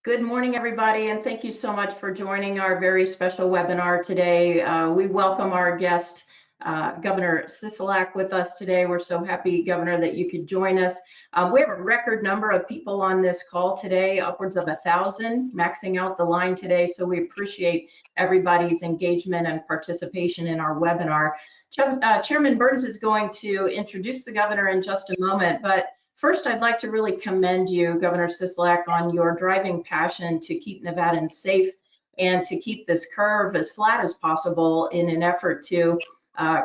Good morning, everybody, and thank you so much for joining our very special webinar today. We welcome our guest, Governor Sisolak, with us today. We're so happy, Governor, that you could join us. We have a record number of people on this call today, upwards of 1,000, maxing out the line today, so we appreciate everybody's engagement and participation in our webinar. Chairman Burns is going to introduce the Governor in just a moment, but first, I'd like to really commend you, Governor Sisolak, on your driving passion to keep Nevadans safe and to keep this curve as flat as possible in an effort to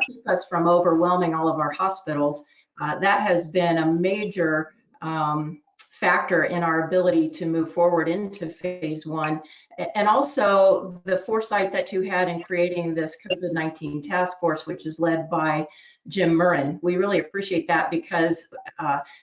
keep us from overwhelming all of our hospitals. That has been a major factor in our ability to move forward into phase one. And also the foresight that you had in creating this COVID-19 task force, which is led by Jim Murrin. We really appreciate that because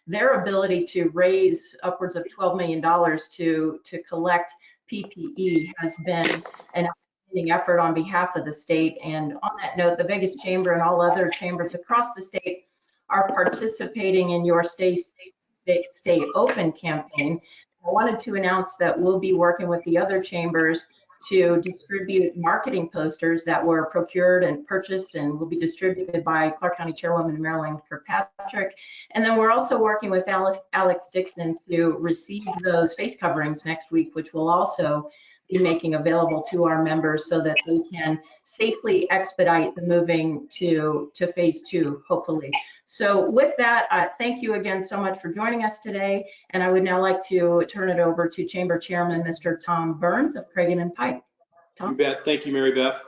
their ability to raise upwards of $12 million to collect PPE has been an outstanding effort on behalf of the state. And on that note, the Vegas Chamber and all other chambers across the state are participating in your Stay Safe, Stay Open campaign. I wanted to announce that we'll be working with the other chambers to distribute marketing posters that were procured and purchased and will be distributed by Clark County Chairwoman Marilyn Kirkpatrick. And then we're also working with Alex Dixon to receive those face coverings next week, which will also be making available to our members so that they can safely expedite the moving to phase two, hopefully. So with that, thank you again so much for joining us today. And I would now like to turn it over to Chamber Chairman, Mr. Tom Burns of Cragen and Pike. Tom? You bet. Thank you, Mary Beth.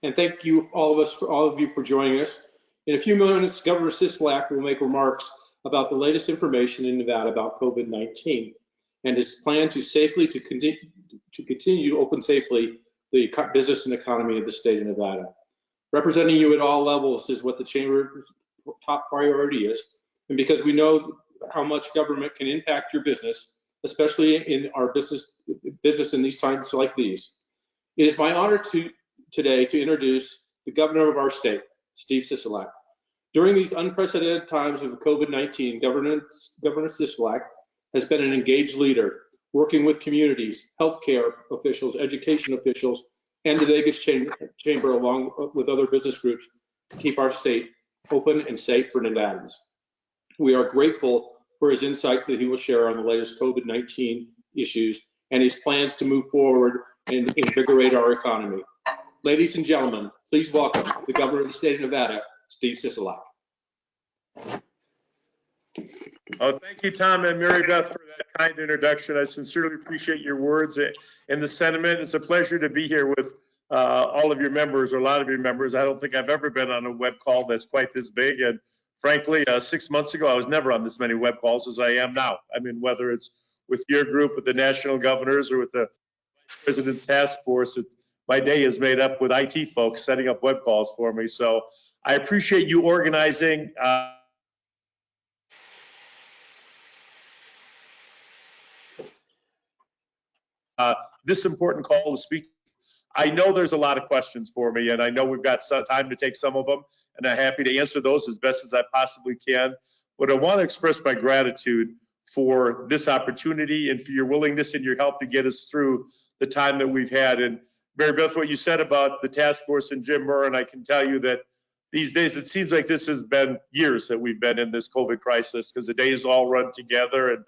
And thank you, all of you for joining us. In a few minutes, Governor Sisolak will make remarks about the latest information in Nevada about COVID-19 and his plan to continue to open safely the business and economy of the state of Nevada. Representing you at all levels is what the Chamber's top priority is. And because we know how much government can impact your business, especially in our business in these times like these, it is my honor today to introduce the governor of our state, Steve Sisolak. During these unprecedented times of COVID-19, Governor Sisolak has been an engaged leader, working with communities, healthcare officials, education officials, and the Vegas Chamber, along with other business groups, to keep our state open and safe for Nevadans. We are grateful for his insights that he will share on the latest COVID-19 issues and his plans to move forward and invigorate our economy. Ladies and gentlemen, please welcome the Governor of the state of Nevada, Steve Sisolak. Oh, thank you, Tom and Mary Beth, for that kind introduction. I sincerely appreciate your words and the sentiment. It's a pleasure to be here with all of your members, or a lot of your members. I don't think I've ever been on a web call that's quite this big. And frankly, 6 months ago, I was never on this many web calls as I am now. I mean, whether it's with your group, with the national governors, or with the President's task force, my day is made up with IT folks setting up web calls for me. So I appreciate you organizing. This important call to speak. I know there's a lot of questions for me, and I know we've got some time to take some of them, and I'm happy to answer those as best as I possibly can. But I want to express my gratitude for this opportunity and for your willingness and your help to get us through the time that we've had. And Mary Beth, what you said about the task force and Jim Murrin, I can tell you that these days it seems like this has been years that we've been in this COVID crisis, because the days all run together. And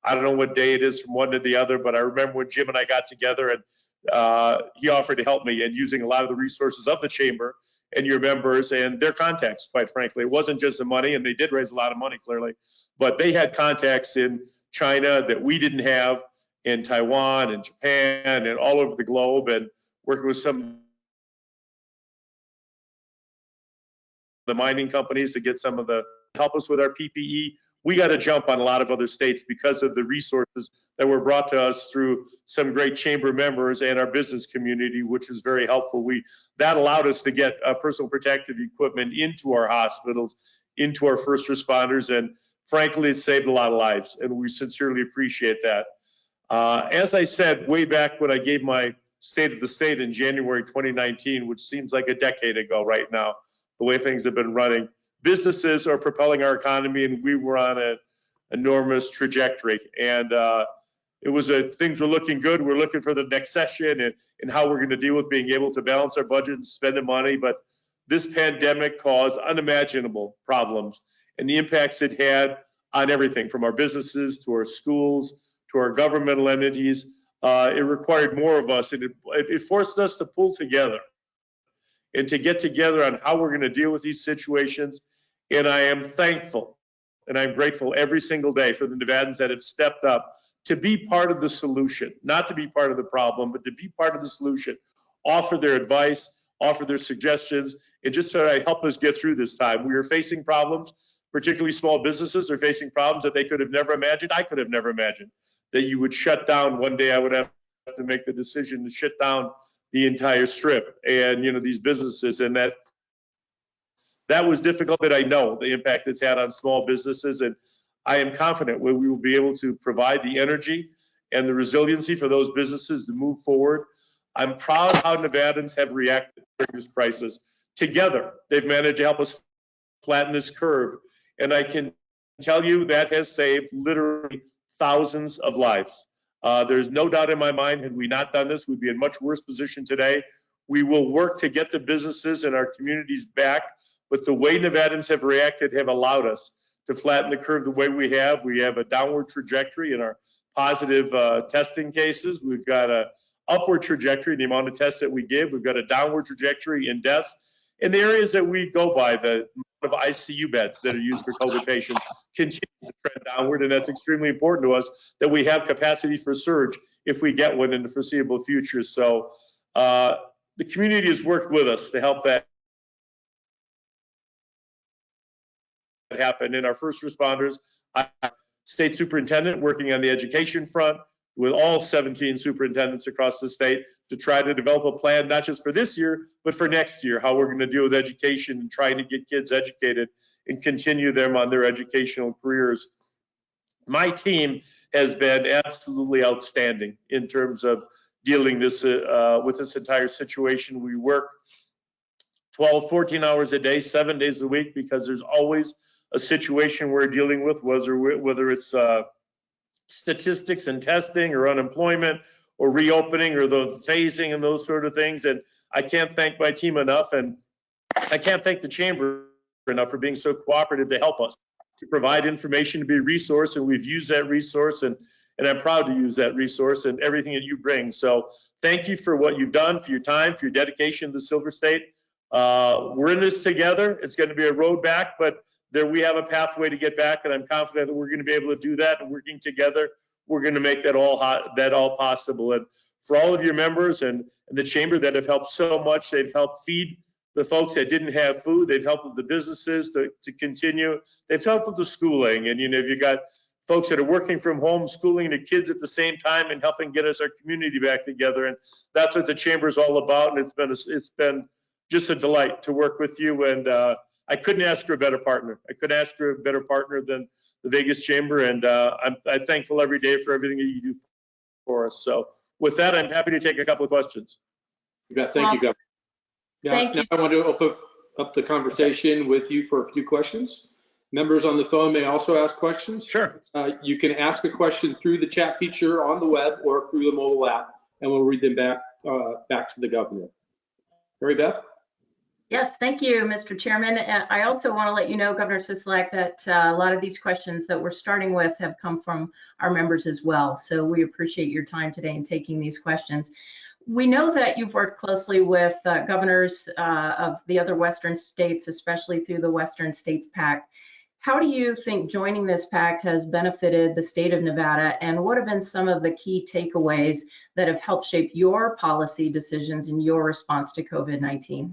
I don't know what day it is from one to the other, but I remember when Jim and I got together and he offered to help me, and using a lot of the resources of the chamber and your members and their contacts, quite frankly. It wasn't just the money, and they did raise a lot of money, clearly, but they had contacts in China that we didn't have, in Taiwan and Japan and all over the globe, and working with some of the mining companies to get some of the help us with our PPE. We got to jump on a lot of other states because of the resources that were brought to us through some great chamber members and our business community, which is very helpful. That allowed us to get personal protective equipment into our hospitals, into our first responders, and frankly, it saved a lot of lives, and we sincerely appreciate that. As I said way back when I gave my State of the State in January 2019, which seems like a decade ago right now, the way things have been running, businesses are propelling our economy, and we were on an enormous trajectory. And things were looking good. We're looking for the next session and how we're going to deal with being able to balance our budget and spending money. But this pandemic caused unimaginable problems, and the impacts it had on everything from our businesses to our schools to our governmental entities. It required more of us, and it forced us to pull together and to get together on how we're going to deal with these situations. And I am thankful and I'm grateful every single day for the Nevadans that have stepped up to be part of the solution, not to be part of the problem, but to be part of the solution, offer their advice, offer their suggestions, and just try to help us get through this time. We are facing problems, particularly small businesses are facing problems that they could have never imagined. I could have never imagined that you would shut down. One day I would have to make the decision to shut down the entire strip and, these businesses, and that was difficult. That I know the impact it's had on small businesses, and I am confident we will be able to provide the energy and the resiliency for those businesses to move forward. I'm proud how Nevadans have reacted during this crisis. Together, they've managed to help us flatten this curve, and I can tell you that has saved literally thousands of lives. There's no doubt in my mind, had we not done this, we'd be in much worse position today. We will work to get the businesses and our communities back, but the way Nevadans have reacted have allowed us to flatten the curve the way we have. We have a downward trajectory in our positive testing cases. We've got an upward trajectory in the amount of tests that we give. We've got a downward trajectory in deaths. In the areas that we go by, the amount of ICU beds that are used for COVID patients continues to trend downward, and that's extremely important to us that we have capacity for surge if we get one in the foreseeable future. So the community has worked with us to help that happen. And our first responders, state superintendent working on the education front with all 17 superintendents across the state to try to develop a plan, not just for this year, but for next year, how we're going to deal with education and trying to get kids educated and continue them on their educational careers. My team has been absolutely outstanding in terms of dealing with this entire situation. We work 12, 14 hours a day, 7 days a week, because there's always a situation we're dealing with, whether it's statistics and testing or unemployment or reopening or the phasing and those sort of things. And I can't thank my team enough, and I can't thank the chamber enough for being so cooperative to help us, to provide information, to be a resource. And we've used that resource, and I'm proud to use that resource and everything that you bring. So thank you for what you've done, for your time, for your dedication to Silver State. We're in this together. It's going to be a road back, but we have a pathway to get back, and I'm confident that we're going to be able to do that. And working together, we're going to make that all possible. And for all of your members and the chamber that have helped so much, they've helped feed the folks that didn't have food. They've helped with the businesses to continue. They've helped with the schooling. And if you got folks that are working from home, schooling their kids at the same time and helping get us our community back together. And that's what the chamber is all about. And it's been just a delight to work with you. And I couldn't ask for a better partner. I couldn't ask for a better partner than the Vegas Chamber, and I'm thankful every day for everything that you do for us. So with that, I'm happy to take a couple of questions. Thank you, Governor. Now I want to open up the conversation with you for a few questions. Members on the phone may also ask questions. Sure. You can ask a question through the chat feature on the web or through the mobile app, and we'll read them back to the governor. Mary Beth? Yes, thank you, Mr. Chairman. I also want to let you know, Governor Sisolak, that a lot of these questions that we're starting with have come from our members as well. So we appreciate your time today in taking these questions. We know that you've worked closely with governors of the other Western states, especially through the Western States Pact. How do you think joining this pact has benefited the state of Nevada, and what have been some of the key takeaways that have helped shape your policy decisions in your response to COVID-19?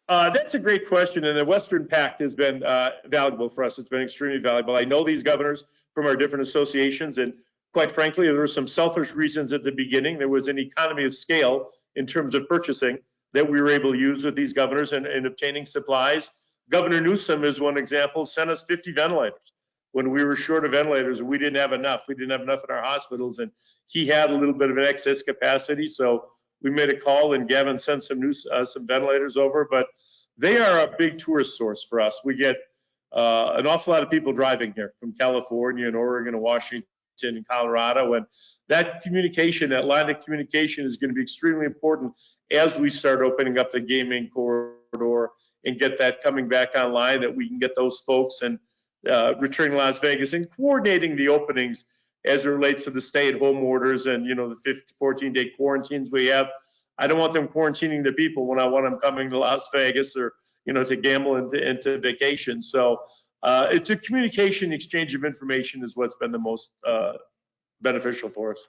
That's a great question, and the Western Pact has been valuable for us. It's been extremely valuable. I know these governors from our different associations, and quite frankly, there were some selfish reasons at the beginning. There was an economy of scale in terms of purchasing that we were able to use with these governors in obtaining supplies. Governor Newsom is one example, sent us 50 ventilators when we were short of ventilators, and we didn't have enough. We didn't have enough in our hospitals, and he had a little bit of an excess capacity, so we made a call, and Gavin sent some ventilators over. But they are a big tourist source for us. We get an awful lot of people driving here from California and Oregon and Washington and Colorado. And that communication, that line of communication is going to be extremely important as we start opening up the gaming corridor and get that coming back online, that we can get those folks and returning to Las Vegas and coordinating the openings as it relates to the stay-at-home orders and, you know, the 14-day quarantines we have. I don't want them quarantining the people when I want them coming to Las Vegas or, you know, to gamble and to vacation. So it's a communication exchange of information is what's been the most beneficial for us.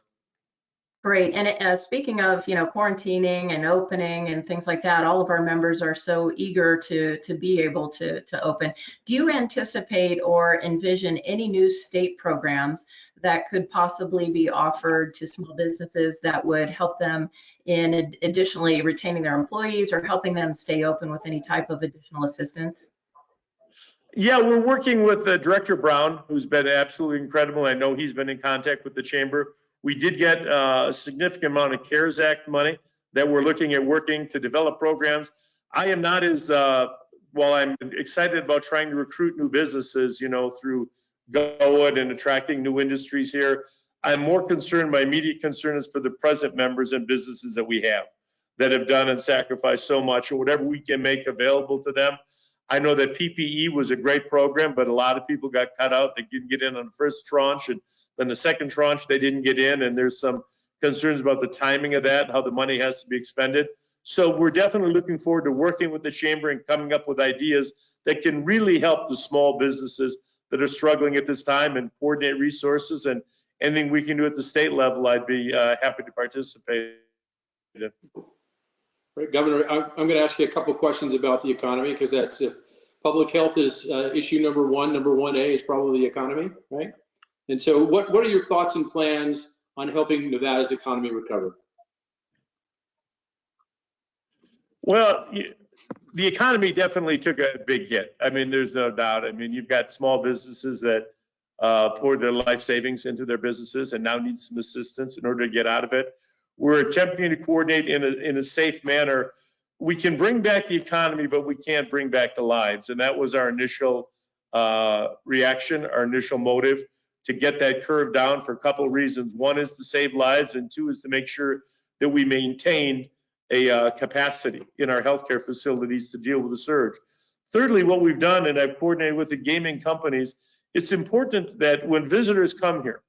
Great. And speaking of, you know, quarantining and opening and things like that, all of our members are so eager to be able to open. Do you anticipate or envision any new state programs that could possibly be offered to small businesses that would help them in additionally retaining their employees or helping them stay open with any type of additional assistance? Yeah, we're working with Director Brown, who's been absolutely incredible. I know he's been in contact with the chamber. We did get a significant amount of CARES Act money that we're looking at working to develop programs. I am not as, while I'm excited about trying to recruit new businesses, you know, through GoAd and attracting new industries here, I'm more concerned, my immediate concern is for the present members and businesses that we have that have done and sacrificed so much, and whatever we can make available to them. I know that PPE was a great program, but a lot of people got cut out. They didn't get in on the first tranche, and then the second tranche, they didn't get in, and there's some concerns about the timing of that, how the money has to be expended. So we're definitely looking forward to working with the chamber and coming up with ideas that can really help the small businesses that are struggling at this time and coordinate resources, and anything we can do at the state level, I'd be happy to participate in. Right, Governor, I'm going to ask you a couple questions about the economy, because that's public health is issue number one. Number 1A is probably the economy, right? And so what are your thoughts and plans on helping Nevada's economy recover? Well, the economy definitely took a big hit. I mean, there's no doubt. I mean, you've got small businesses that poured their life savings into their businesses and now need some assistance in order to get out of it. We're attempting to coordinate in a safe manner. We can bring back the economy, but we can't bring back the lives. And that was our initial reaction, our initial motive, to get that curve down for a couple of reasons. One is to save lives, and two is to make sure that we maintained a capacity in our healthcare facilities to deal with the surge. Thirdly, what we've done, and I've coordinated with the gaming companies, it's important that when visitors come here,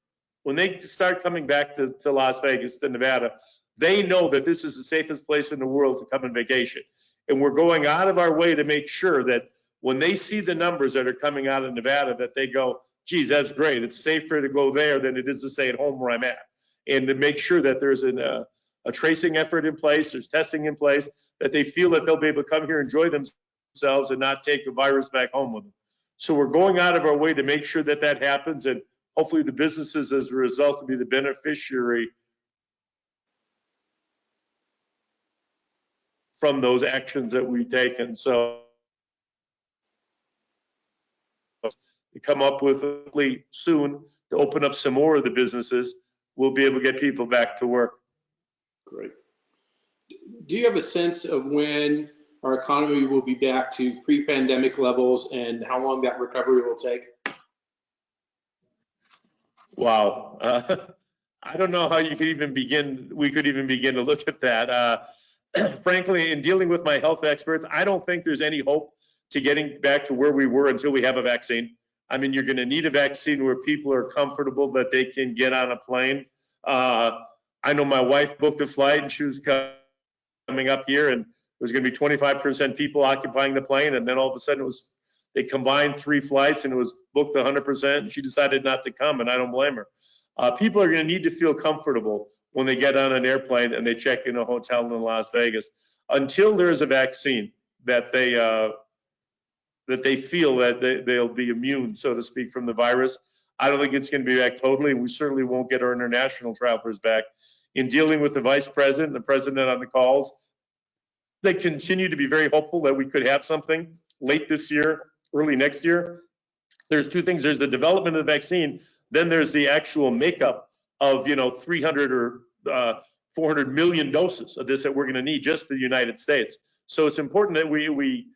when they start coming back to Las Vegas, to Nevada, they know that this is the safest place in the world to come on vacation. And we're going out of our way to make sure that when they see the numbers that are coming out of Nevada, that they go, geez, that's great. It's safer to go there than it is to stay at home where I'm at. And to make sure that there's a tracing effort in place, there's testing in place, that they feel that they'll be able to come here, enjoy themselves, and not take the virus back home with them. So we're going out of our way to make sure that that happens, and hopefully the businesses as a result will be the beneficiary from those actions that we've taken. So to come up with hopefully soon to open up some more of the businesses, we'll be able to get people back to work. Great. Do you have a sense of when our economy will be back to pre-pandemic levels and how long that recovery will take? Wow. I don't know how you could even begin, we could even begin to look at that. Frankly, in dealing with my health experts, I don't think there's any hope to getting back to where we were until we have a vaccine. I mean, you're going to need a vaccine where people are comfortable that they can get on a plane. I know my wife booked a flight and she was coming up here, and there was going to be 25% people occupying the plane, and then all of a sudden they combined 3 flights and it was booked 100%, and she decided not to come, and I don't blame her. People are going to need to feel comfortable when they get on an airplane and they check in a hotel in Las Vegas. Until there is a vaccine that they feel that they'll be immune, so to speak, from the virus, I don't think it's going to be back totally. We certainly won't get our international travelers back. In dealing with the vice president and the president on the calls, they continue to be very hopeful that we could have something late this year, early next year. There's 2 things. There's the development of the vaccine. Then there's the actual makeup of, 300 or 400 million doses of this that we're going to need just for the United States. So it's important that we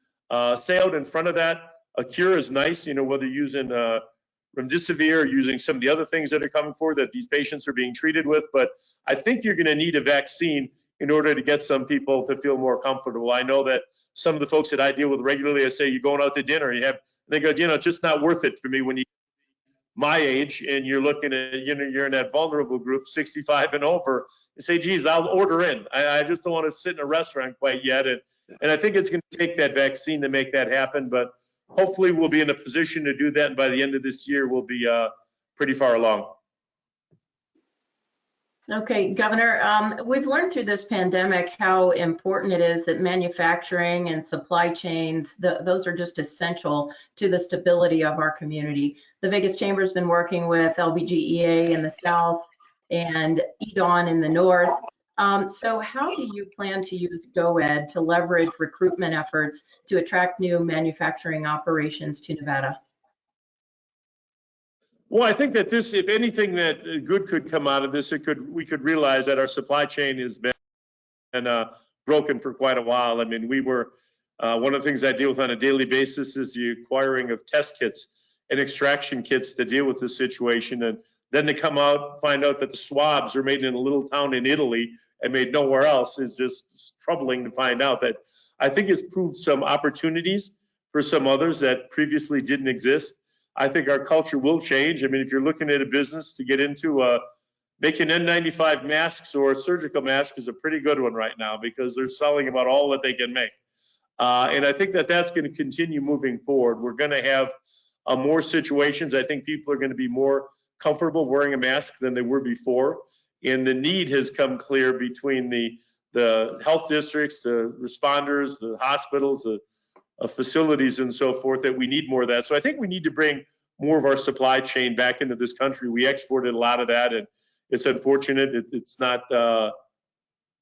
stay out in front of that. A cure is nice, you know, whether using remdesivir or using some of the other things that are coming forward that these patients are being treated with. But I think you're going to need a vaccine in order to get some people to feel more comfortable. I know that some of the folks that I deal with regularly, I say, you're going out to dinner, they go, you know, it's just not worth it for me when you my age and you're looking at, you know, you're in that vulnerable group, 65 and over, and say, geez, I'll order in. I just don't want to sit in a restaurant quite yet. And I think it's going to take that vaccine to make that happen, but hopefully we'll be in a position to do that. And by the end of this year, we'll be pretty far along. Okay, Governor, we've learned through this pandemic how important it is that manufacturing and supply chains, those are just essential to the stability of our community. The Vegas Chamber has been working with LBGEA in the south and EDON in the north. So how do you plan to use GoEd to leverage recruitment efforts to attract new manufacturing operations to Nevada? Well, I think that this, if anything that good could come out of this, we could realize that our supply chain has been broken for quite a while. I mean, we were, one of the things I deal with on a daily basis is the acquiring of test kits and extraction kits to deal with this situation. And then to come out, find out that the swabs are made in a little town in Italy and made nowhere else is just troubling to find out. That I think it's proved some opportunities for some others that previously didn't exist. I think our culture will change. I mean, if you're looking at a business to get into making N95 masks or a surgical mask is a pretty good one right now because they're selling about all that they can make. And I think that that's going to continue moving forward. We're going to have more situations. I think people are going to be more comfortable wearing a mask than they were before. And the need has come clear between the health districts, the responders, the hospitals, the facilities and so forth, that we need more of that. So I think we need to bring more of our supply chain back into this country. We exported a lot of that, and it's unfortunate it's not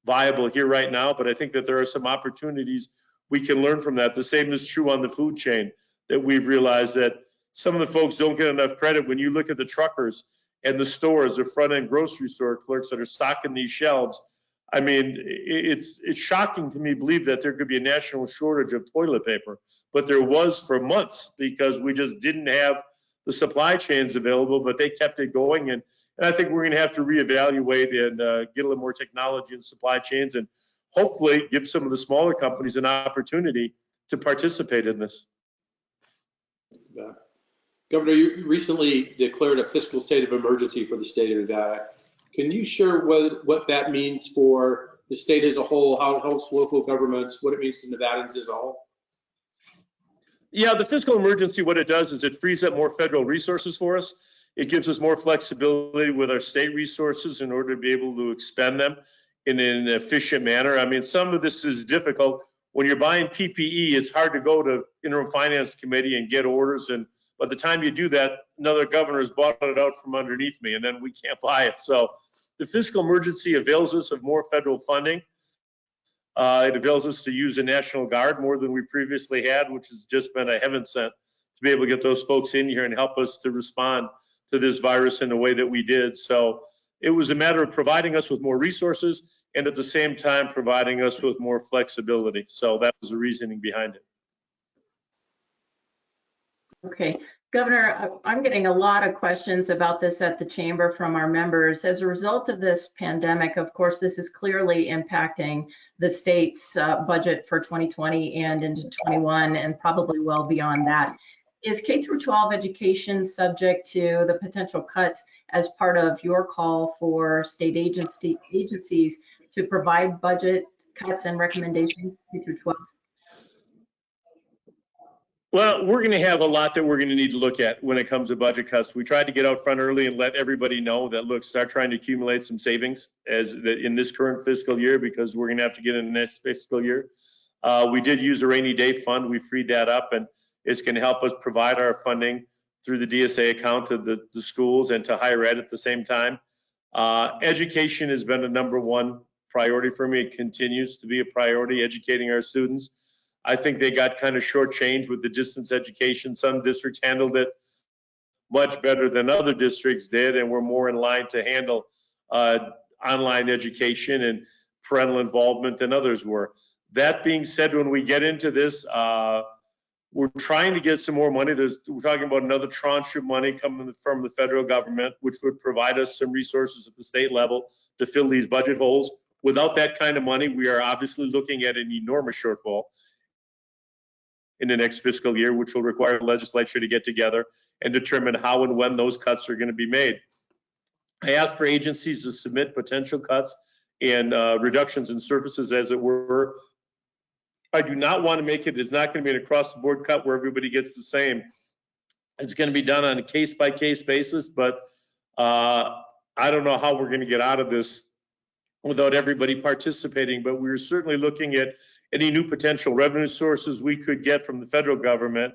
viable here right now, but I think that there are some opportunities we can learn from that. The same is true on the food chain, that we've realized that some of the folks don't get enough credit. When you look at the truckers and the stores, the front-end grocery store clerks that are stocking these shelves, I mean, it's shocking to me to believe that there could be a national shortage of toilet paper, but there was for months because we just didn't have the supply chains available, but they kept it going. And I think we're going to have to reevaluate and get a little more technology in supply chains and hopefully give some of the smaller companies an opportunity to participate in this. Governor, you recently declared a fiscal state of emergency for the state of Nevada. Can you share what that means for the state as a whole, how it helps local governments, what it means to Nevadans as a whole? Yeah, the fiscal emergency, what it does is it frees up more federal resources for us. It gives us more flexibility with our state resources in order to be able to expend them in an efficient manner. I mean, some of this is difficult. When you're buying PPE, it's hard to go to interim finance committee and get orders. And by the time you do that, another governor has bought it out from underneath me, and then we can't buy it. So the fiscal emergency avails us of more federal funding. It avails us to use a National Guard more than we previously had, which has just been a heaven sent to be able to get those folks in here and help us to respond to this virus in the way that we did. So it was a matter of providing us with more resources and at the same time providing us with more flexibility. So that was the reasoning behind it. Okay, Governor, I'm getting a lot of questions about this at the Chamber from our members. As a result of this pandemic, of course, this is clearly impacting the state's budget for 2020 and into 21 and probably well beyond that. Is K through 12 education subject to the potential cuts as part of your call for state agencies to provide budget cuts and recommendations K through 12? Well, we're going to have a lot that we're going to need to look at when it comes to budget cuts. We tried to get out front early and let everybody know that, look, start trying to accumulate some savings in this current fiscal year because we're going to have to get in the next fiscal year. We did use a rainy day fund. We freed that up, and it's going to help us provide our funding through the DSA account to the schools and to higher ed at the same time. Education has been a #1 priority for me. It continues to be a priority, educating our students. I think they got kind of shortchanged with the distance education. Some districts handled it much better than other districts did, and we're more in line to handle online education and parental involvement than others were. That being said, when we get into this, We're trying to get some more money. We're talking about another tranche of money coming from the federal government, which would provide us some resources at the state level to fill these budget holes. Without that kind of money, we are obviously looking at an enormous shortfall in the next fiscal year, which will require the legislature to get together and determine how and when those cuts are going to be made. I asked for agencies to submit potential cuts and reductions in services, as it were. I do not want to make it, it's not going to be an across-the-board cut where everybody gets the same. It's going to be done on a case-by-case basis, but I don't know how we're going to get out of this without everybody participating, but we're certainly looking at any new potential revenue sources we could get from the federal government.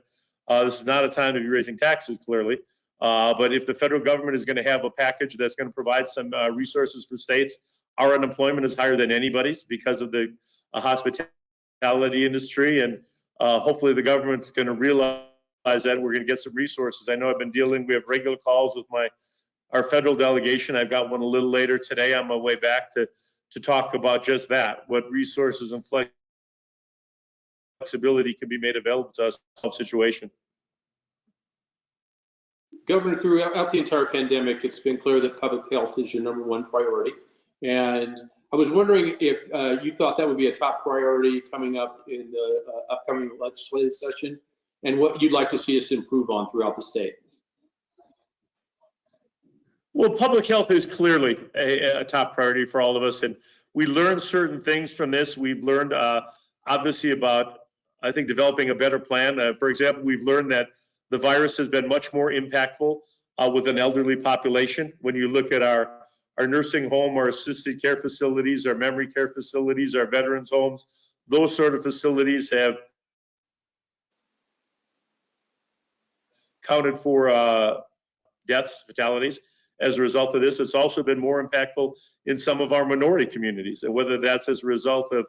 This is not a time to be raising taxes, clearly, but if the federal government is going to have a package that's going to provide some resources for states, our unemployment is higher than anybody's because of the hospitality industry, and hopefully the government's going to realize that we're going to get some resources. I know we have regular calls with our federal delegation. I've got one a little later today on my way back to talk about just that, what resources and flexibility can be made available to us in this situation. Governor, throughout the entire pandemic, it's been clear that public health is your #1 priority. And I was wondering if you thought that would be a top priority coming up in the upcoming legislative session, and what you'd like to see us improve on throughout the state. Well, public health is clearly a top priority for all of us, and we learned certain things from this. We've learned obviously about, I think, developing a better plan. For example, we've learned that the virus has been much more impactful with an elderly population. When you look at our nursing home, our assisted care facilities, our memory care facilities, our veterans homes, those sort of facilities have counted for deaths, fatalities. As a result of this, it's also been more impactful in some of our minority communities, and whether that's as a result of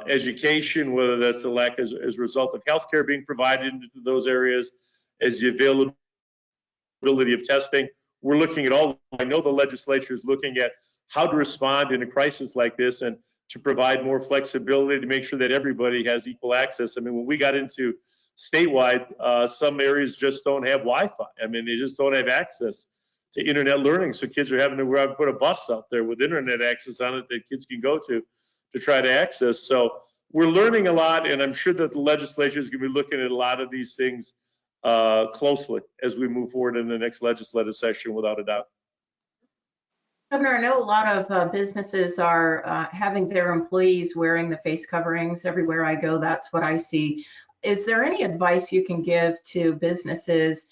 education, whether that's the lack as a result of healthcare being provided into those areas, as the availability of testing. We're looking at all. I know the legislature is looking at how to respond in a crisis like this and to provide more flexibility to make sure that everybody has equal access. I mean, when we got into statewide, some areas just don't have Wi-Fi. I mean, they just don't have access to internet learning. So kids are having to put a bus out there with internet access on it that kids can go to try to access. So we're learning a lot, and I'm sure that the legislature is going to be looking at a lot of these things closely as we move forward in the next legislative session, without a doubt. Governor, I know a lot of businesses are having their employees wearing the face coverings. Everywhere I go, that's what I see. Is there any advice you can give to businesses,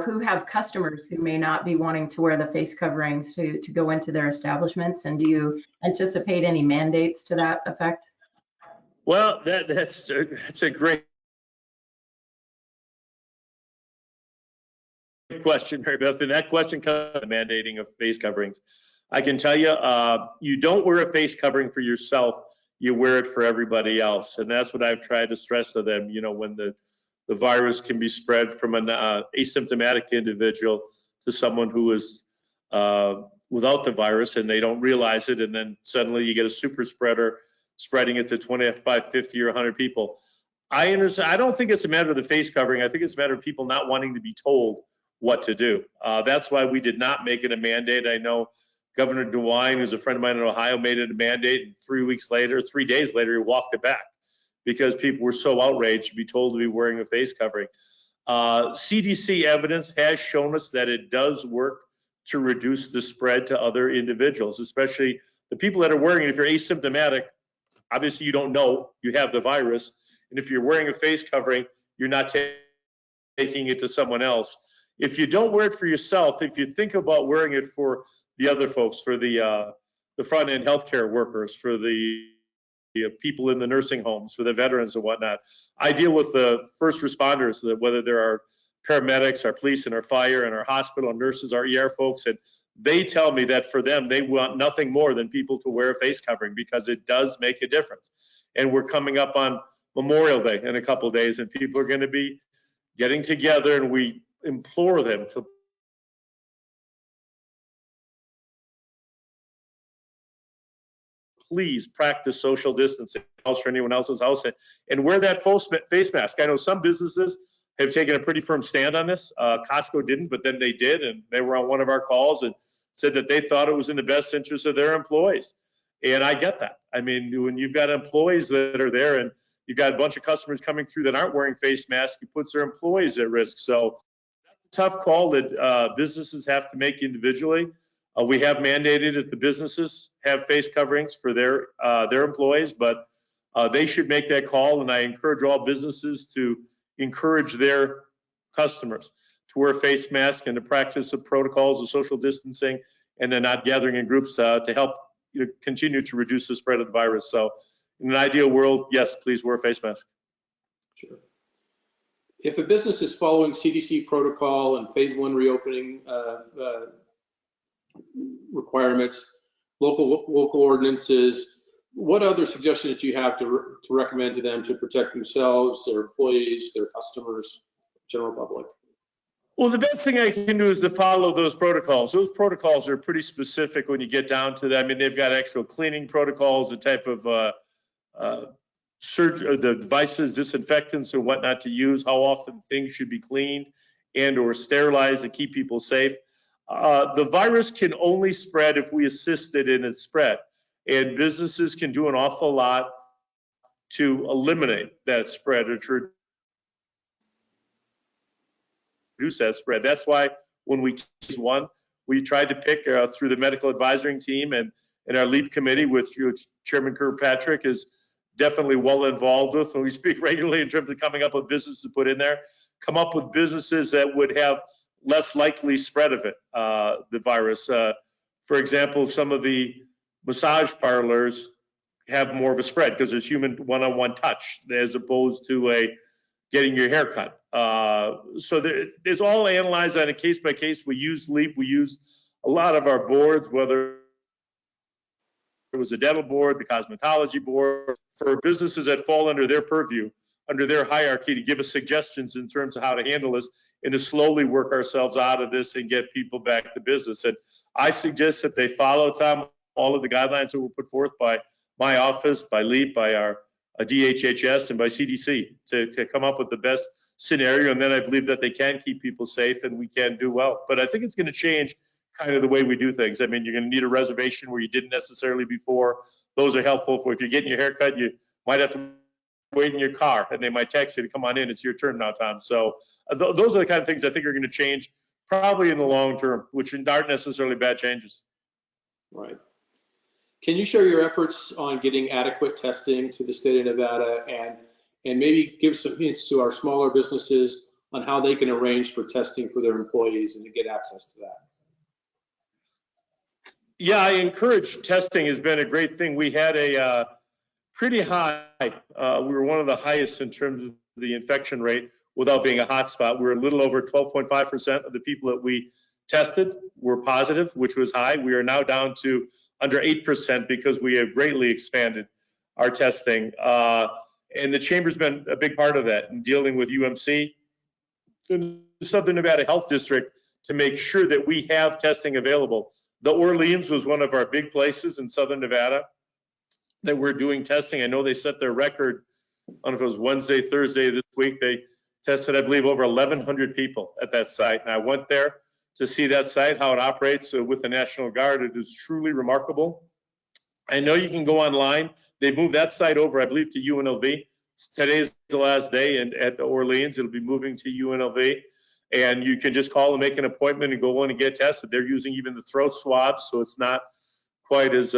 who have customers who may not be wanting to wear the face coverings to go into their establishments? And do you anticipate any mandates to that effect? Well, that's a great question, Mary Beth, and that question comes to mandating of face coverings. I can tell you, you don't wear a face covering for yourself, you wear it for everybody else. And that's what I've tried to stress to them, when the virus can be spread from an asymptomatic individual to someone who is without the virus and they don't realize it, and then suddenly you get a super spreader spreading it to 25, 50, or 100 people. I understand. I don't think it's a matter of the face covering. I think it's a matter of people not wanting to be told what to do. That's why we did not make it a mandate. I know Governor DeWine, who's a friend of mine in Ohio, made it a mandate, and 3 days later, he walked it back because people were so outraged to be told to be wearing a face covering. CDC evidence has shown us that it does work to reduce the spread to other individuals, especially the people that are wearing it. If you're asymptomatic, obviously you don't know you have the virus. And if you're wearing a face covering, you're not taking it to someone else. If you don't wear it for yourself, if you think about wearing it for the other folks, for the front end healthcare workers, for the people in the nursing homes, for the veterans and whatnot. I deal with the first responders, whether there are paramedics, our police and our fire and our hospital nurses, our ER folks, and they tell me that for them, they want nothing more than people to wear a face covering because it does make a difference. And we're coming up on Memorial Day in a couple of days, and people are going to be getting together, and we implore them to please practice social distancing house or anyone else's house and wear that full face mask. I know some businesses have taken a pretty firm stand on this. Costco didn't, but then they did, and they were on one of our calls and said that they thought it was in the best interest of their employees. And I get that. I mean, when you've got employees that are there and you've got a bunch of customers coming through that aren't wearing face masks, it puts their employees at risk. So that's a tough call that businesses have to make individually. We have mandated that the businesses have face coverings for their employees, but they should make that call. And I encourage all businesses to encourage their customers to wear face masks and to practice the protocols of social distancing and then not gathering in groups to help continue to reduce the spread of the virus. So in an ideal world, yes, please wear a face mask. Sure. If a business is following CDC protocol and phase 1 reopening requirements, local ordinances, what other suggestions do you have to recommend to them to protect themselves, their employees, their customers, general public? Well, the best thing I can do is to follow those protocols. Those protocols are pretty specific when you get down to that. I mean, they've got actual cleaning protocols, the type of the devices, disinfectants or whatnot to use, how often things should be cleaned and or sterilized to keep people safe. The virus can only spread if we assist it in its spread. And businesses can do an awful lot to eliminate that spread or to reduce that spread. That's why when we case one, we tried to pick through the medical advisory team and our LEAP committee, with Chairman Kirkpatrick is definitely well involved with, and we speak regularly in terms of coming up with businesses to put in there, come up with businesses that would have less likely spread of it, the virus. For example, some of the massage parlors have more of a spread because there's human one-on-one touch as opposed to getting your hair cut. So there's all analyzed on a case by case. We use LEAP, we use a lot of our boards, whether it was a dental board, the cosmetology board, for businesses that fall under their purview, under their hierarchy, to give us suggestions in terms of how to handle this and to slowly work ourselves out of this and get people back to business. And I suggest that they follow, Tom, all of the guidelines that were put forth by my office, by LEAP, by our DHHS, and by CDC to come up with the best scenario. And then I believe that they can keep people safe and we can do well. But I think it's going to change kind of the way we do things. I mean, you're going to need a reservation where you didn't necessarily before. Those are helpful for if you're getting your hair cut, you might have to wait in your car and they might text you to come on in. It's your turn now, Tom. So those are the kind of things I think are going to change probably in the long term, which aren't necessarily bad changes. Right. Can you share your efforts on getting adequate testing to the state of Nevada and maybe give some hints to our smaller businesses on how they can arrange for testing for their employees and to get access to that? Yeah, I encourage testing. Has been a great thing. We had a pretty high, we were one of the highest in terms of the infection rate without being a hot spot. We were a little over 12.5% of the people that we tested were positive, which was high. We are now down to under 8% because we have greatly expanded our testing. And the chamber's been a big part of that in dealing with UMC and Southern Nevada Health District to make sure that we have testing available. The Orleans was one of our big places in Southern Nevada that we're doing testing. I know they set their record, I don't know if it was Wednesday, Thursday this week. They tested, I believe, over 1,100 people at that site. And I went there to see that site, how it operates with the National Guard. It is truly remarkable. I know you can go online. They moved that site over, I believe, to UNLV. Today's the last day, and at Orleans, it'll be moving to UNLV. And you can just call and make an appointment and go in and get tested. They're using even the throat swabs, so it's not quite as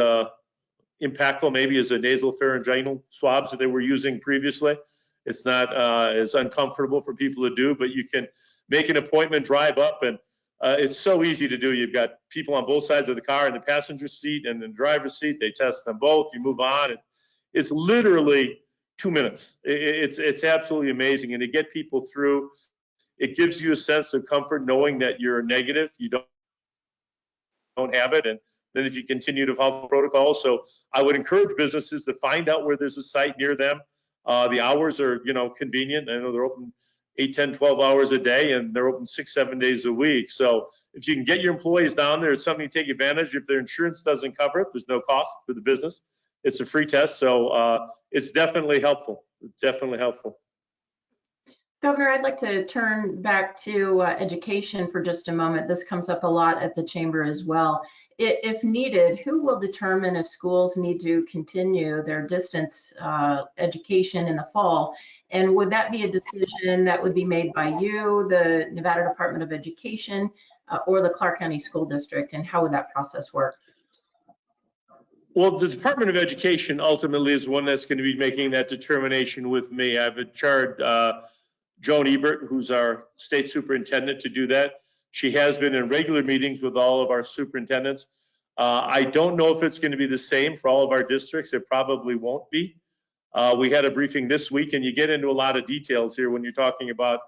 impactful maybe as the nasal pharyngeal swabs that they were using previously. It's not as uncomfortable for people to do, but you can make an appointment, drive up, and it's so easy to do. You've got people on both sides of the car in the passenger seat and the driver's seat. They test them both. You move on. It's literally 2 minutes. It's absolutely amazing. And to get people through, it gives you a sense of comfort knowing that you're negative. You don't have it. And then if you continue to follow protocols. So I would encourage businesses to find out where there's a site near them. The hours are, convenient. I know they're open 8, 10, 12 hours a day, and they're open 6, 7 days a week. So if you can get your employees down there, it's something to take advantage. If their insurance doesn't cover it, there's no cost for the business. It's a free test, so it's definitely helpful. It's definitely helpful. Governor, I'd like to turn back to education for just a moment. This comes up a lot at the chamber as well. If needed, who will determine if schools need to continue their distance education in the fall? And would that be a decision that would be made by you, the Nevada Department of Education, or the Clark County School District? And how would that process work? Well, the Department of Education ultimately is one that's going to be making that determination with me. I've charged Joan Ebert, who's our state superintendent, to do that. She has been in regular meetings with all of our superintendents. I don't know if it's going to be the same for all of our districts. It probably won't be. We had a briefing this week, and you get into a lot of details here when you're talking about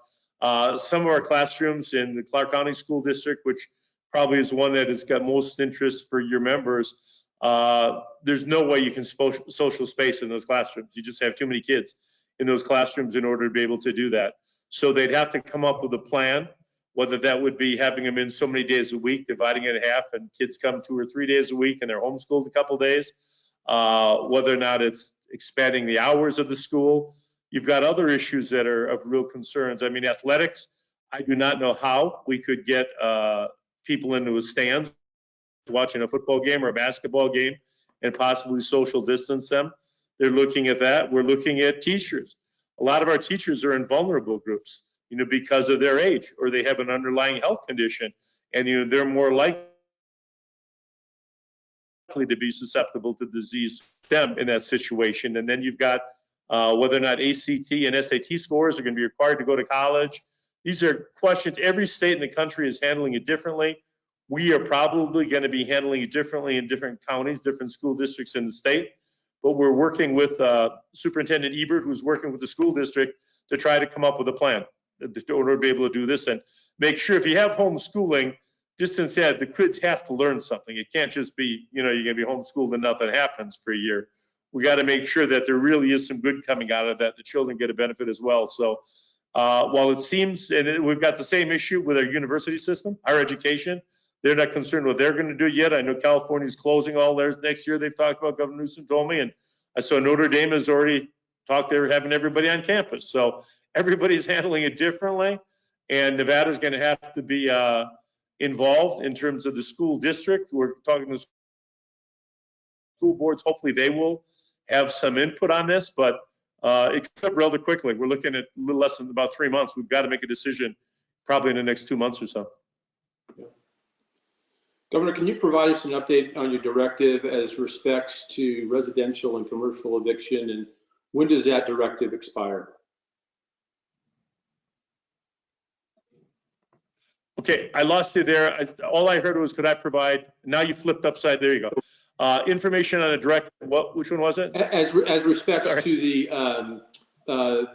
some of our classrooms in the Clark County School District, which probably is one that has got most interest for your members. There's no way you can social space in those classrooms. You just have too many kids in those classrooms in order to be able to do that. So they'd have to come up with a plan, whether that would be having them in so many days a week, dividing it in half, and kids come 2 or 3 days a week and they're homeschooled a couple days, whether or not it's expanding the hours of the school. You've got other issues that are of real concerns. I mean, athletics, I do not know how we could get people into a stands watching a football game or a basketball game and possibly social distance them. They're looking at that. We're looking at teachers. A lot of our teachers are in vulnerable groups, because of their age, or they have an underlying health condition, and they're more likely to be susceptible to disease them in that situation. And then you've got whether or not ACT and SAT scores are going to be required to go to college. These are questions. Every state in the country is handling it differently. We are probably going to be handling it differently in different counties, different school districts in the state. But we're working with Superintendent Ebert, who's working with the school district to try to come up with a plan in order to be able to do this and make sure if you have homeschooling, distance ed, the kids have to learn something. It can't just be, you're going to be homeschooled and nothing happens for a year. We got to make sure that there really is some good coming out of that. The children get a benefit as well. So while it seems, and we've got the same issue with our university system, higher education, they're not concerned what they're going to do yet. I know California's closing all theirs next year. They've talked about, Governor Newsom told me, and I saw Notre Dame has already talked. They're having everybody on campus. So everybody's handling it differently, and Nevada's going to have to be involved in terms of the school district. We're talking to school boards. Hopefully they will have some input on this, but it comes up rather quickly. We're looking at a little less than about 3 months. We've got to make a decision probably in the next 2 months or so. Yeah. Governor, can you provide us an update on your directive as respects to residential and commercial eviction, and when does that directive expire? Okay, I lost you there. All I heard was, could I provide? Now you flipped upside. There you go. Information on a directive. Which one was it? As respects to the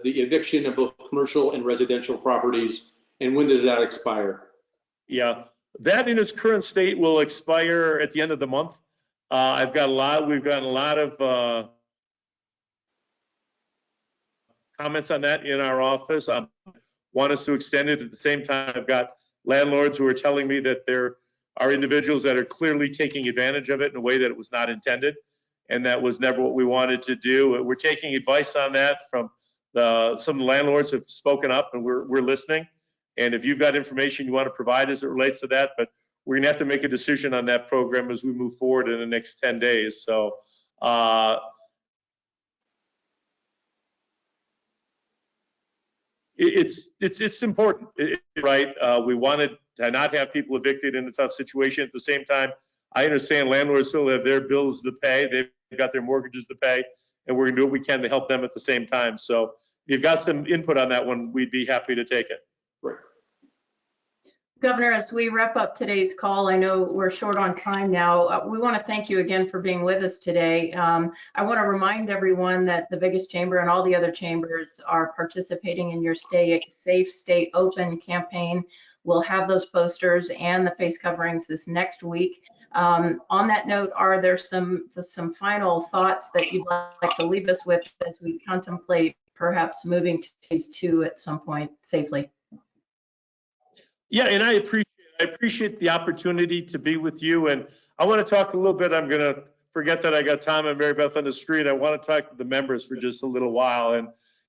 eviction of both commercial and residential properties, and when does that expire? Yeah, that in its current state will expire at the end of the month. We've gotten a lot of comments on that in our office. Want us to extend it. At the same time, I've got landlords who are telling me that there are individuals that are clearly taking advantage of it in a way that it was not intended, and that was never what we wanted to do. We're taking advice on that from some of the landlords have spoken up, and we're listening. And if you've got information you want to provide as it relates to that, but we're going to have to make a decision on that program as we move forward in the next 10 days. So it's important, right? We wanted to not have people evicted in a tough situation. At the same time, I understand landlords still have their bills to pay. They've got their mortgages to pay, and we're going to do what we can to help them at the same time. So if you've got some input on that one, we'd be happy to take it. Right. Governor, as we wrap up today's call, I know we're short on time now. We want to thank you again for being with us today. I want to remind everyone that the biggest chamber and all the other chambers are participating in your Stay Safe, Stay Open campaign. We'll have those posters and the face coverings this next week. On that note, are there some final thoughts that you'd like to leave us with as we contemplate perhaps moving to phase 2 at some point safely? Yeah, and I appreciate the opportunity to be with you. And I want to talk a little bit. I'm going to forget that I got Tom and Mary Beth on the screen. I want to talk to the members for just a little while.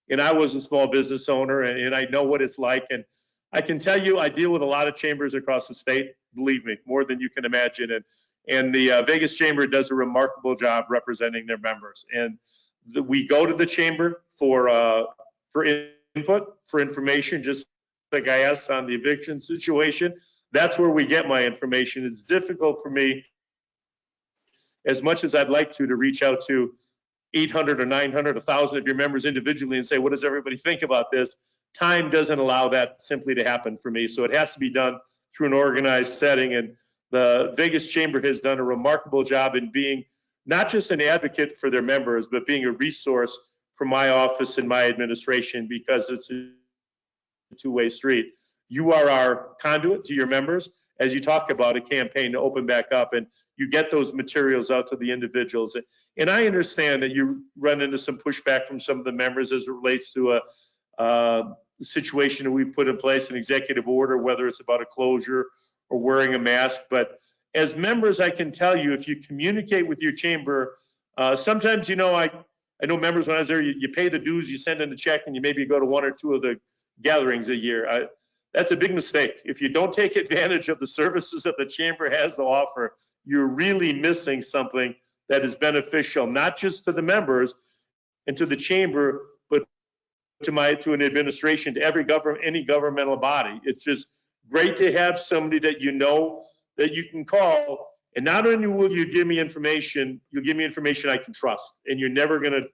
And I was a small business owner, and I know what it's like. And I can tell you, I deal with a lot of chambers across the state, believe me, more than you can imagine. And the Vegas Chamber does a remarkable job representing their members. And we go to the chamber for input, for information, just like I asked on the eviction situation. That's where we get my information. It's difficult for me, as much as I'd like to reach out to 800 or 900, 1,000 of your members individually and say, what does everybody think about this? Time doesn't allow that simply to happen for me. So it has to be done through an organized setting. And the Vegas Chamber has done a remarkable job in being not just an advocate for their members, but being a resource for my office and my administration, because it's a two-way street. You are our conduit to your members as you talk about a campaign to open back up, and you get those materials out to the individuals. And I understand that you run into some pushback from some of the members as it relates to a situation that we put in place, an executive order, whether it's about a closure or wearing a mask. But as members, I can tell you, if you communicate with your chamber, sometimes, you know, I know members, when I was there, you pay the dues, you send in a check, and you maybe go to one or two of the gatherings a year. That's a big mistake. If you don't take advantage of the services that the chamber has to offer, you're really missing something that is beneficial, not just to the members and to the chamber, but to an administration, to any governmental body. It's just great to have somebody that you know that you can call, and not only will you give me information, you'll give me information I can trust, and you're never going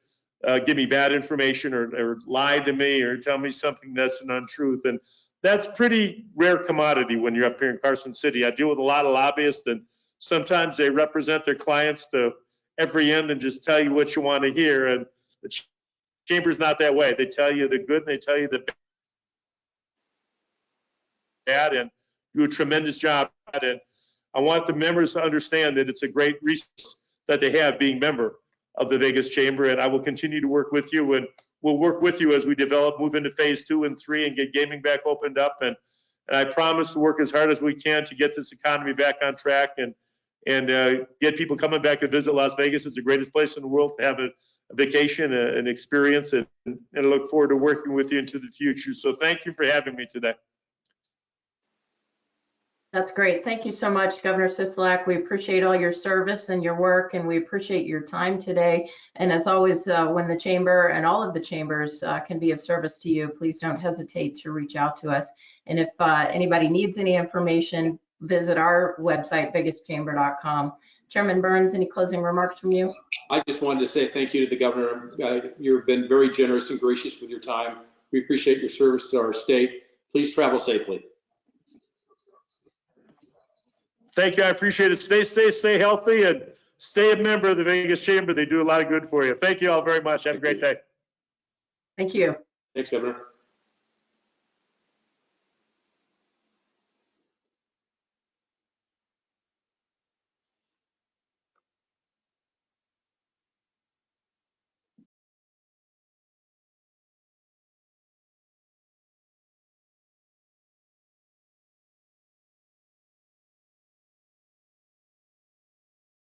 to give me bad information or lie to me or tell me something that's an untruth. And that's pretty rare commodity when you're up here in Carson City. I deal with a lot of lobbyists, and sometimes they represent their clients to every end and just tell you what you want to hear. And the chamber's not that way. They tell you the good and they tell you the bad, and do a tremendous job. And I want the members to understand that it's a great resource that they have being member of the Vegas Chamber. And I will continue to work with you, and we'll work with you as we move into phase 2 and 3 and get gaming back opened up. And I promise to work as hard as we can to get this economy back on track and get people coming back to visit Las Vegas. It's the greatest place in the world to have a vacation, an experience, and I look forward to working with you into the future. So thank you for having me today. That's great. Thank you so much, Governor Sisolak. We appreciate all your service and your work, and we appreciate your time today. And as always, when the chamber and all of the chambers can be of service to you, please don't hesitate to reach out to us. And if anybody needs any information, visit our website, vegaschamber.com. Chairman Burns, any closing remarks from you? I just wanted to say thank you to the governor. You've been very generous and gracious with your time. We appreciate your service to our state. Please travel safely. Thank you. I appreciate it. Stay safe, stay healthy, and stay a member of the Vegas Chamber. They do a lot of good for you. Thank you all very much. Have a great day. Thank you. Thanks, Governor.